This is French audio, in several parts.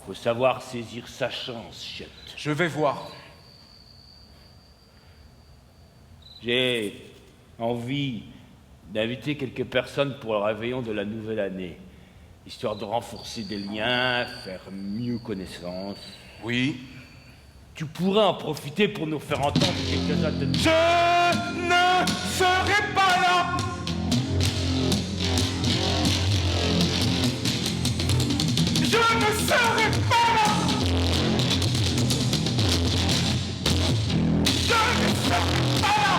Faut savoir saisir sa chance, chiotte. Je vais voir. J'ai envie d'inviter quelques personnes pour le réveillon de la nouvelle année, histoire de renforcer des liens, faire mieux connaissance. Oui. Tu pourrais en profiter pour nous faire entendre quelques-uns de... Je ne serai pas là. Je ne serai pas là. Je ne serai pas là.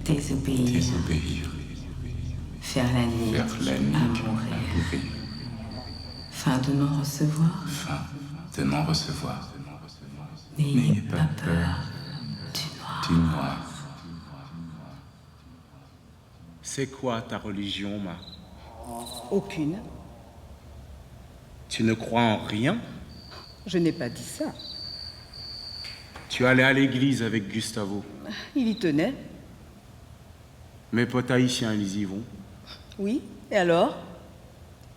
Désobéir. Faire la nuit à mourir. Fin de non-recevoir. Fin de non-recevoir. N'ayez pas peur du noir. C'est quoi ta religion, Ma? Aucune. Tu ne crois en rien? Je n'ai pas dit ça. Tu allais à l'église avec Gustavo. Il y tenait. Mes potes haïtiens, ils y vont. Oui, et alors?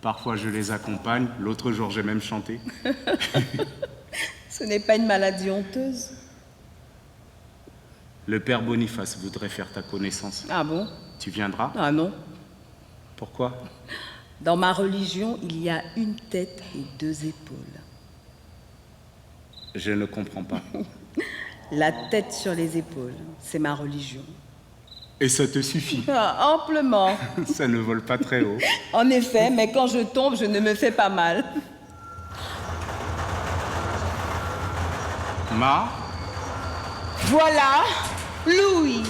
Parfois, je les accompagne. L'autre jour, j'ai même chanté. Ce n'est pas une maladie honteuse. Le père Boniface voudrait faire ta connaissance. Ah bon? Tu viendras? Ah non. Pourquoi? Dans ma religion, il y a une tête et deux épaules. Je ne comprends pas. La tête sur les épaules, c'est ma religion. Et ça te suffit? Ah, amplement. Ça ne vole pas très haut. En effet, mais quand je tombe, je ne me fais pas mal. Ma? Voilà, Louis.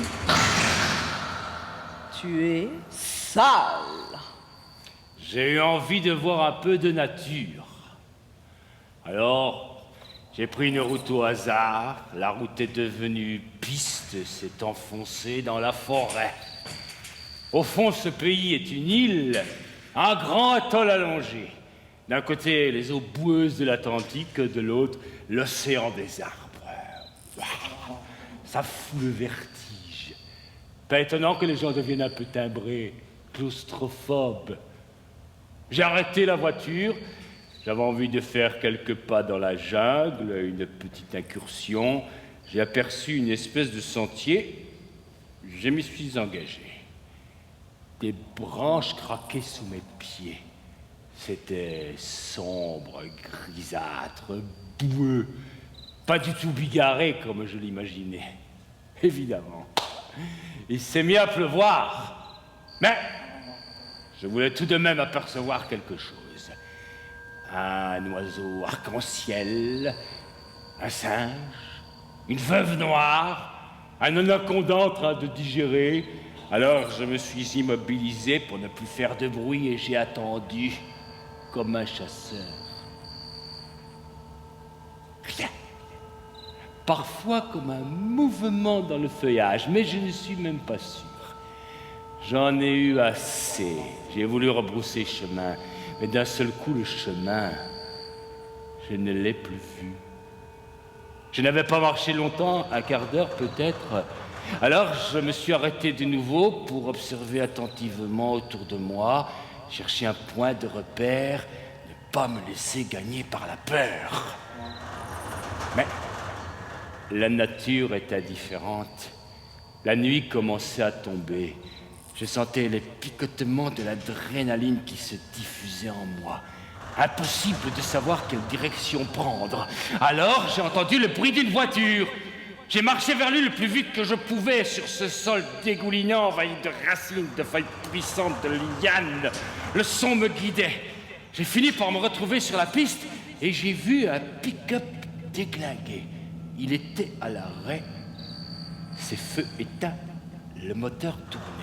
Tu es sale. J'ai eu envie de voir un peu de nature. Alors, j'ai pris une route au hasard. La route est devenue piste, s'est enfoncée dans la forêt. Au fond, ce pays est une île, un grand atoll allongé. D'un côté, les eaux boueuses de l'Atlantique, de l'autre, l'océan des arbres. Waouh, ça fout le vertige. Pas étonnant que les gens deviennent un peu timbrés, claustrophobes. J'ai arrêté la voiture. J'avais envie de faire quelques pas dans la jungle, une petite incursion. J'ai aperçu une espèce de sentier. Je m'y suis engagé. Des branches craquaient sous mes pieds. C'était sombre, grisâtre, boueux. Pas du tout bigarré comme je l'imaginais. Évidemment. Il s'est mis à pleuvoir. Mais je voulais tout de même apercevoir quelque chose. Un oiseau arc-en-ciel, un singe, une veuve noire, un anaconda en train de digérer. Alors je me suis immobilisé pour ne plus faire de bruit et j'ai attendu comme un chasseur. Rien. Parfois comme un mouvement dans le feuillage, mais je ne suis même pas sûr. J'en ai eu assez. J'ai voulu rebrousser chemin. Mais d'un seul coup, le chemin, je ne l'ai plus vu. Je n'avais pas marché longtemps, un quart d'heure peut-être. Alors, je me suis arrêté de nouveau pour observer attentivement autour de moi, chercher un point de repère, ne pas me laisser gagner par la peur. Mais la nature était indifférente. La nuit commençait à tomber. Je sentais les picotements de l'adrénaline qui se diffusaient en moi. Impossible de savoir quelle direction prendre. Alors, j'ai entendu le bruit d'une voiture. J'ai marché vers lui le plus vite que je pouvais sur ce sol dégoulinant, envahi de racines, de feuilles puissantes, de lianes. Le son me guidait. J'ai fini par me retrouver sur la piste et j'ai vu un pick-up déglingué. Il était à l'arrêt, ses feux éteints, le moteur tournait.